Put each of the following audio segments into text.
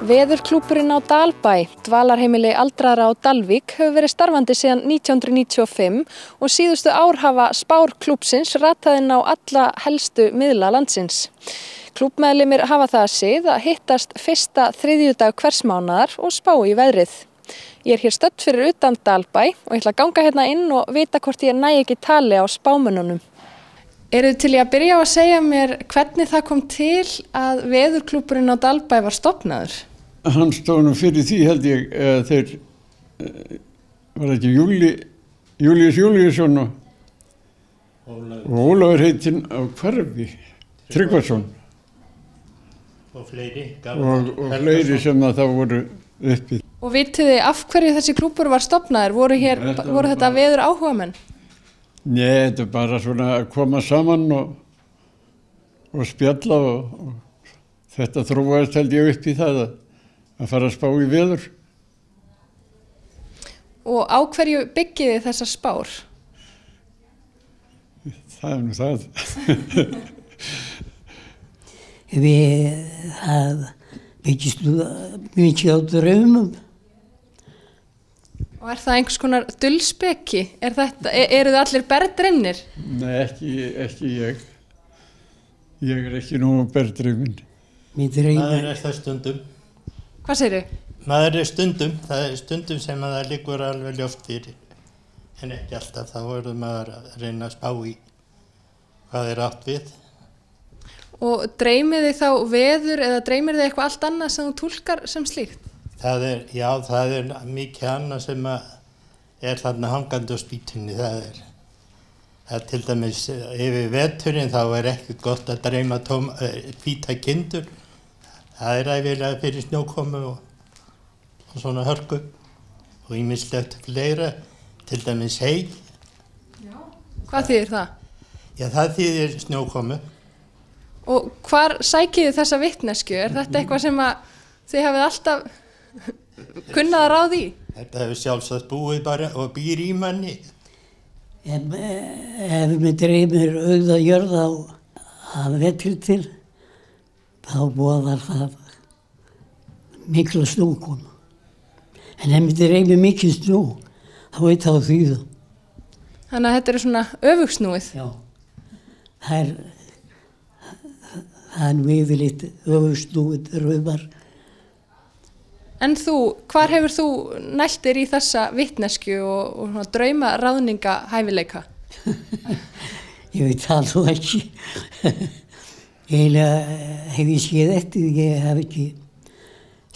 Veðurklúbburinn á Dalbæ, dvalarheimili aldraðra á Dalvík, hefur verið starfandi síðan 1995 og síðustu ár hafa spár klúbbsins ratað inn á alla helstu miðla landsins. Klúbbmeðlimir hafa það að sið að hittast fyrsta þriðjudag hvers mánaðar og spá í veðrið. Ég er hér stödd fyrir utan Dalbæ og ég ætla að ganga hérna inn og vita hvort ég næ ekki tali á spámönnunum. Eru þið til í að byrja á að segja mér hvernig það kom til að veðurklúbburinn á Dalbæ var stofnaður? Hann stóð nú fyrir því held ég þeir var ekki Júlíus Júlíusson og Ólafur heitinn á Hverfi, Tryggvason og fleiri, og fleiri sem það þá voru uppi. Og vitið þið af hverju þessi klúbbur var stofnaður? Voru þetta veður áhugamenn? Nei, þetta er bara svona að koma saman og spjalla og þetta þróaðist held ég upp í það að fara að spá í veður. Og á hverju byggið þið þessar spár? Það er nú það. Það byggist mikið á draumum. Og er það einhvers konar dulspeki? Eru þið allir bergdreymnir? Nei, ekki ég. Ég er ekki nú bergdreyminn. Maður er það stundum. Hvað segirðu? Maður er stundum, það er stundum sem að það liggur alveg ljóst fyrir. En ekki alltaf, þá verður maður að reyna að spá í hvað er átt við. Og dreymið þið þá veður eða dreymið þið eitthvað allt annað sem þú túlkar sem slíkt? Það er mikið annað sem er þarna hangandi á spýtunni. Það er til dæmis yfir veturinn þá er ekkert gott að dreyma hvíta kindur. Það er ævilega fyrir snjókomu og svona hörku og ýmislegt fleira, til dæmis hey. Já. Hvað þýðir það? Já, það þýðir snjókomu. Og hvar sækið þið þessa vitneskju? Er þetta eitthvað sem að þið hafið alltaf kunnað að ráða í? Þetta hefur sjálfsagt búið bara og býr í manni. Ef mér dreymir auða jörð á vetur til, þá boðar það mikla snjókomu. En ef mér dreymir mikið snjó, þá veit það því það. Þannig að þetta er svona öfugsnúið? Já, það er yfirleitt öfugsnúið raumar. En þú, hvar hefur þú nælt þér í þessa vitneskju og drauma ráðninga hæfileika? Ég veit það nú ekki. Eiginlega hef ég séð eftir, ég hef ekki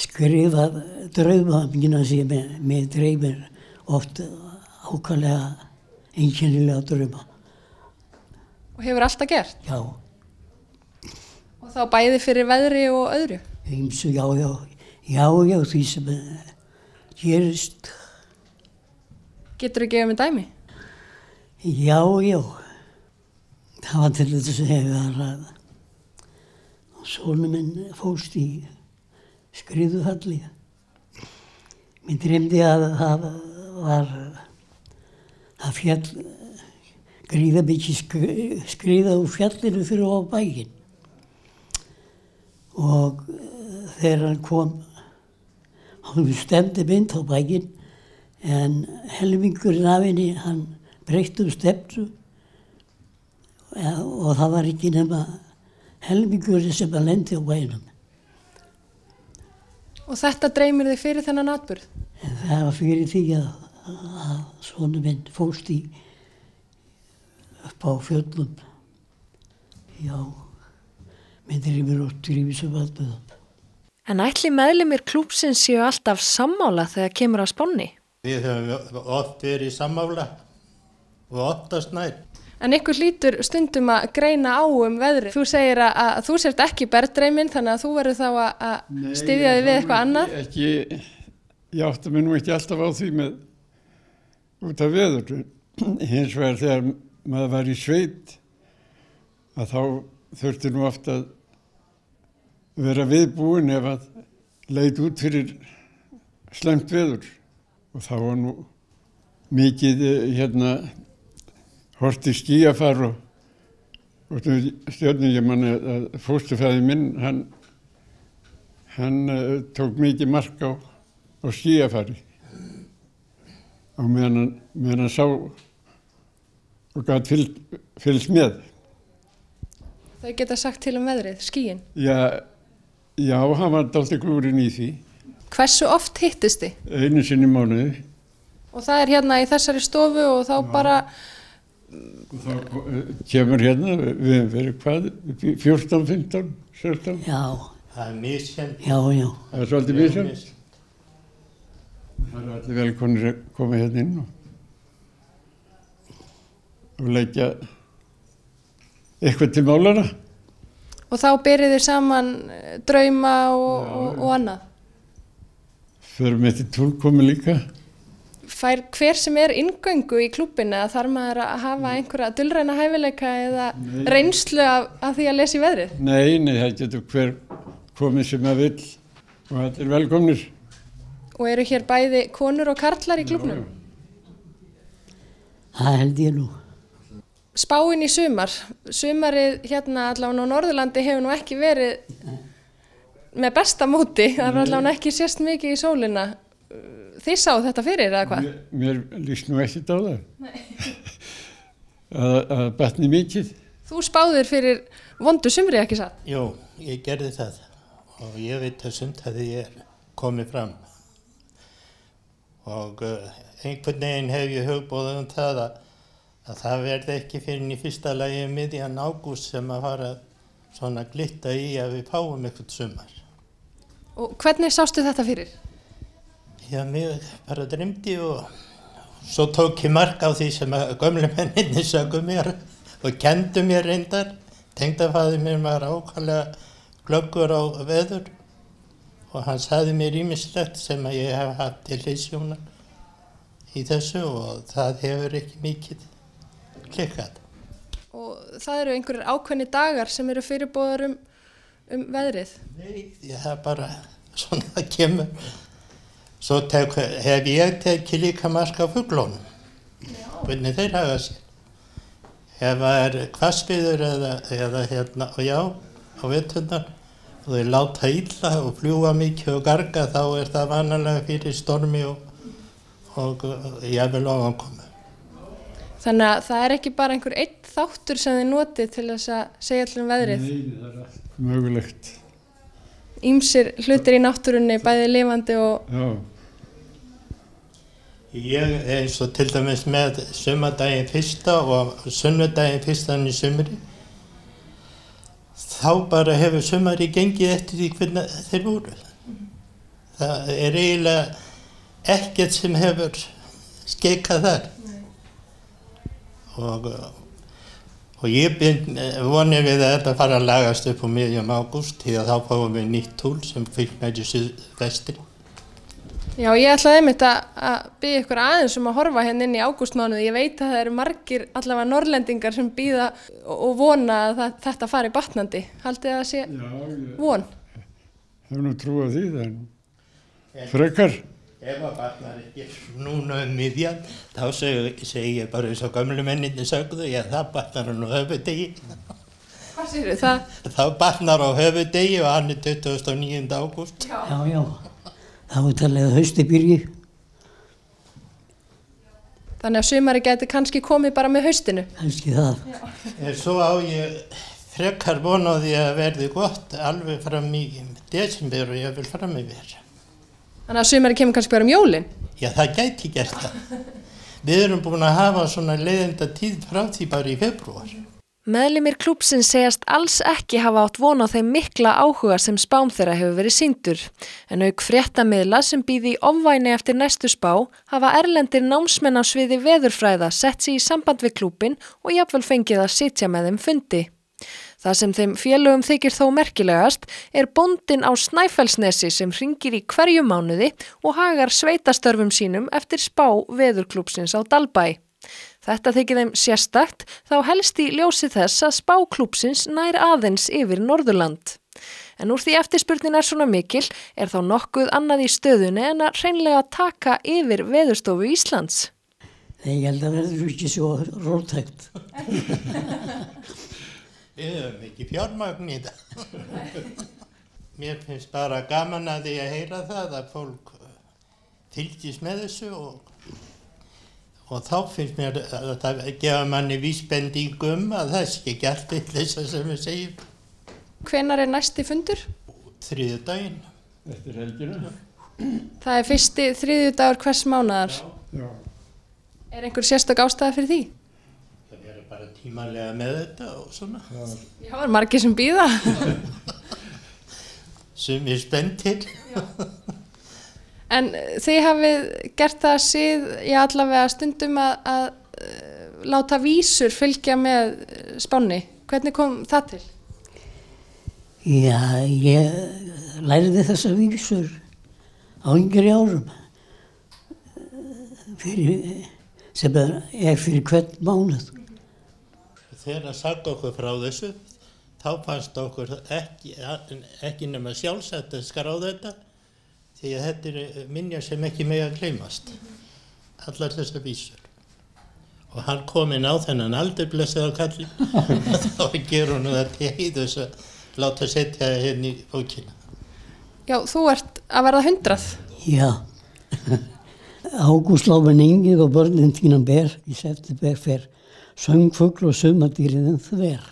skrifað drauma mína sem mér dreymir oft ákaflega einkennilega drauma. Og hefur alltaf gert? Já. Og þá bæði fyrir veðri og öðru? Ýmsu, já, því sem gerist. Geturðu gefið mér dæmi? Já. Það var til þess að þegar sonur minn fórst í skriðufalli. Mér dreymdi að það fjall gríða mikið skriða úr fjallinu fyrir á bæinn. Og þegar hann kom, hann stemdi mynd á bæinn, en helmingurinn af henni, hann breytti stefnu og það var ekki nema helmingurinn sem að lendi á bæinum. Og þetta dreymir þig fyrir þennan atburð? Það var fyrir því að sonur minn fórst upp á fjöllum. Já, minn dreymir oft í þessum atburðum. En ætli meðlimir klúbbsins séu alltaf sammála þegar kemur að spánni? Við höfum oft verið sammála og oftast nær. En ykkur hlýtur stundum að greina á veðrið. Þú segir að þú sért ekki bergdreyminn, þannig að þú verður þá að styðja þig við eitthvað annað? Nei, ég átti mig nú ekki alltaf á því út af veður. Hins vegar þegar maður var í sveit, að þá þurfti nú oft að vera viðbúin ef að leit út fyrir slæmt veður. Og þá var nú mikið hort í skýjafar og stjörnum. Ég man að fósturfæði minn, hann tók mikið mark á skíafari og meðan hann sá og gat fylgst með. Þau geta sagt til veðrið, skýin. Já, hann var dálítið klúrinn í því. Hversu oft hittist þið? Einu sinni í mánuði. Og það hérna í þessari stofu og þá bara... Og þá kemur hérna, við hefum verið hvað, 14, 15, 17? Já. Það misjæmt. Já. Það svolítið misjæmt. Það allir velkonir að koma hérna inn og leggja eitthvað til málana. Og þá byrjið þið saman drauma og annað? Förum eftir túlkomi líka. Fær hver sem inngöngu í klúbbinu eða þarf maður að hafa einhverja dulræna hæfileika eða reynslu af því að lesa í veðrið? Nei, það getur hver komið sem að vill og allir velkomnir. Og eru hér bæði konur og karlar í klúbbnum? Það held ég nú. Spáin í sumar. Sumarið hérna allavega á Norðurlandi hefur nú ekki verið með besta móti. Það var allavega ekki sést mikið í sólina. Þið sáu þetta fyrir eða hvað? Mér líst nú ekkert á það. að batni mikið. Þú spáðir fyrir vondu sumri, ekki satt? Jú, ég gerði það og ég veit að sumt að ég komið fram. Og einhvern veginn hef ég hugboðið það að það verði ekki fyrir í fyrsta lagi miðjan ágúst sem að fara svona glitta í að við fáum eitthvað sumar. Og hvernig sástu þetta fyrir? Já, mér bara dreymdi og svo tók ég mark á því sem að gömlu menninni sögðu mér og kendu mér reyndar. Tengdafaðir mér var ákvæmlega glöggur á veður og hann sagði mér ýmislegt sem að ég hef haft til hliðsjónar í þessu og það hefur ekki mikið klikkað. Og það eru einhverjir ákveðni dagar sem eru fyrirboðar um veðrið? Nei, það er bara svona það kemur. Svo hef ég tekið líka mark á fuglunum, hvernig þeir hafa sér. Ef það hvassviður eða hérna, og já, á veturnar, og þeir láta illa og fljúga mikið og garga, þá það vanalega fyrir stormi og jafnvel ofankomu. Þannig að það ekki bara einhver einn þáttur sem þið notið til þess að segja allir veðrið? Nei, það allt mögulegt. Ýmsir hlutir í náttúrunni, bæði lifandi og... Já. Ég eins og til dæmis með sumardaginn fyrsta og sunnudaginn fyrstan í sumri, þá bara hefur sumari gengið eftir því hvernig þeir voru. Það eiginlega ekkert sem hefur skeikað þar. Og ég vonir við að þetta fara að lagast upp á miðjum ágúst því að þá fáum við nýtt tún sem kviknar í suðvestri. Já, ég ætlaði einmitt að biðja ykkur aðeins að horfa hérna inn í ágústmánuði. Ég veit að það eru margir allavega norrlendingar sem bíða og vona að þetta fari batnandi. Haldið það að sé von? Það er nú trú á því það. Frekar. Ef það batnar ekki núna miðjan, þá segi ég bara eins og gömlu menninni sögðu, já það batnar á höfuðdegi. Hvað segirðu það? Þá batnar á höfuðdegi og hann 29. ágúst. Já. Það var talið að hausti byrji. Þannig að sumari gæti kannski komið bara með haustinu? Kannski það. Svo á ég frekar von á því að verði gott alveg fram í desember og ég vil fram yfir. Þannig að sumari kemur kannski bara jólin? Já, það gæti gert það. Við erum búin að hafa svona leiðenda tíð frá því bara í febrúar. Meðlimir klúbbsins segjast alls ekki hafa átt von á þeim mikla áhuga sem spám þeirra hefur verið sýndur. En auk fréttamiðla sem bíði í ofvæni eftir næstu spá hafa erlendir námsmenn á sviði veðurfræða sett sig í samband við klúbbin og jafnvel fengið að sitja með þeim fundi. Það sem þeim félögum þykir þó merkilegast bóndinn á Snæfellsnesi sem hringir í hverju mánuði og hagar sveitastörfum sínum eftir spá veðurklúbbsins á Dalbæ. Þetta þykir þeim sérstakt þá helst í ljósi þess að spá klúbbsins nær aðeins yfir Norðurland. En úr því eftirspurnin svona mikil þá nokkuð annað í stöðunni en að hreinlega taka yfir Veðurstofu Íslands. Ég held að verður ekki svo róttækt. Við höfum ekki fjármagn í það. mér finnst bara gaman að því að heyra það að fólk fylgist með þessu og þá finnst mér að það gefa manni vísbendingum að það sé ekki allt vitleysa sem við segjum. Hvenær næsti fundur? Þriðjudaginn. Eftir helgina. Það fyrsti þriðjudagur hvers mánaðar. Já. Er einhver sérstök ástæða fyrir því? Það verður bara tímalega með þetta og svona. Já, er margir sem bíða. Sumir spenntir. En þið hafið gert það sið, allavega stundum að láta vísur fylgja með spánni. Hvernig kom það til? Já, ég lærði þessar vísur á yngri árum. Sem er fyrir hvern mánuð. Þegar að sagði okkur frá þessu, þá fannst okkur ekki nema sjálfsagt að skrá þetta, því að þetta er minjar sem ekki mega gleymast, allar þessar vísur. Og hann kom inn á þennan aldurblessaða kallinn, þá gerur hann það til heiðus að láta setja hérna í bókina. Já, þú ert að verða 100. Já. Ágústláfinn Engið og börnin Tínan Ber í september fer söngfugl og sumardýrið en þver.